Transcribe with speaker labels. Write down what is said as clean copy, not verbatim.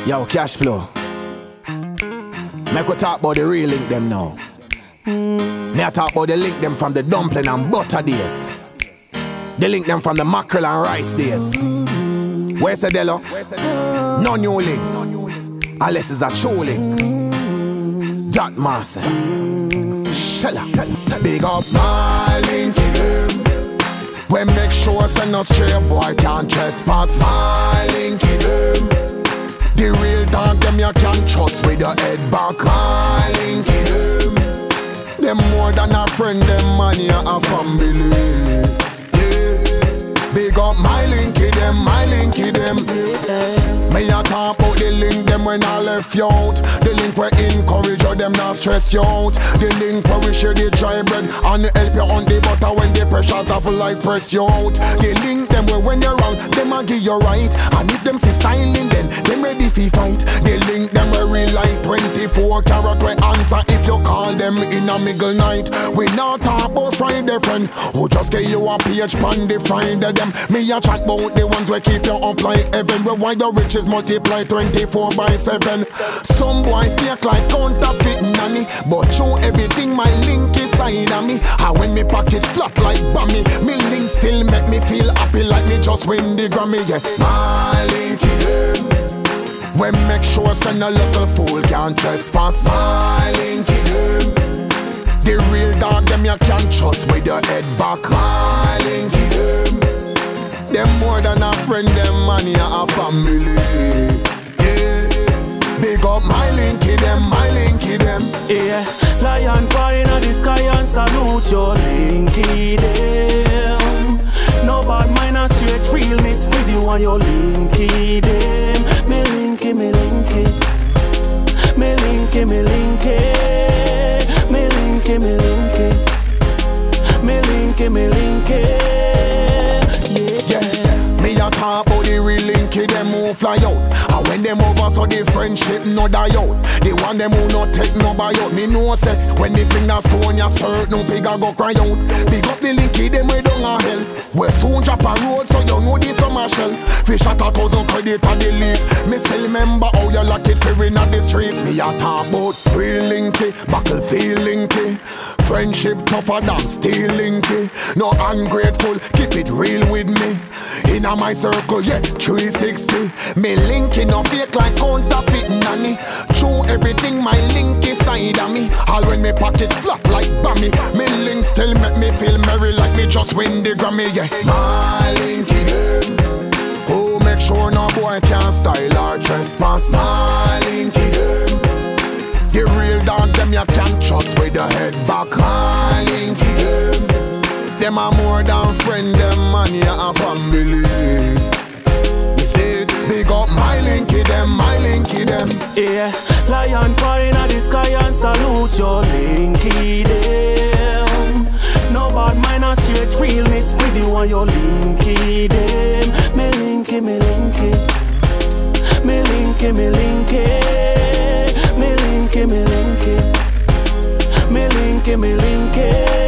Speaker 1: Yo, cash flow. Make we talk about the real link them now. Me I talk about the link them from the dumpling and butter days. The link them from the mackerel and rice days. Where's the Delo? No new link. Unless it's a true link. Jack Master. Shella. Big up my link them. We make sure send no stray boy can't trespass. My link them. The real dog them you can trust with your head back. My link them. Them more than a friend, them money a family. Big up my linky them, my linky them. Me a talk about the link them when I left you out. The link where encourage you, them not stress you out. The link where we share the dry bread and help you on the butter when the pressures of life press you out. The link them where when you're wrong, them a give you right. And if them see styling, then them ready fi fight. The link them where we like 24 carat we answer if you call them in a middle night. We not talk about Friday friend who just get you a page pan the Friday them. Me a chat about the ones where keep you up like heaven. Where why the riches multiply 24/7. Some boy fake like counterfeit nanny, but show everything my link inside of me. And when me pocket flat like bammy, me link still make me feel happy like me just win the Grammy. Yeah, my linky them. We make sure send a little fool can't trespass. My linky them. The real dog them you can trust with your head back. My linky them. Them more than a friend, them money a family. Yeah. Big up my linky them, my linky them.
Speaker 2: Yeah, lion boy in the sky and salute your linky them. No bad mind and straight realness with you and your linky them. Me linky, me linky. Me linky, me linky. Me linky, me linky. Me linky, me linky.
Speaker 1: Me a talk about the real linky, them who fly out. And when them over so the friendship no die out. The one them who no take no buy out. Me know say when the finger stone ya cert no pig a go cry out. Big up the linky them way down a hell. We soon drop a road so you know the summer shell. Fish at 1,000 credit at the least. Me still remember how you lock it for in at the streets. Me a talk about real linky, battlefield linky. Friendship tougher than steel linky. No ungrateful, keep it real with me. In my circle, yeah, 360. Me linky no fake like counterfeit nanny. True everything my link inside of me. All when me pocket flat like bammy. Me link still make me feel merry like me just win the Grammy, yeah. My linky them. Who make sure no boy can style or trespass. My linky them. The real dog them you can trust with your head back. My linky them. Them are more than friend, them money a family. You see, big up my linky them, my linky them.
Speaker 2: Yeah, lion boy in the sky and salute your linky them. No bad mind and straight realness with you and your linky them. Me linky, me linky. Me linky, me linky. Me linky, me linky. Me linky, me linky.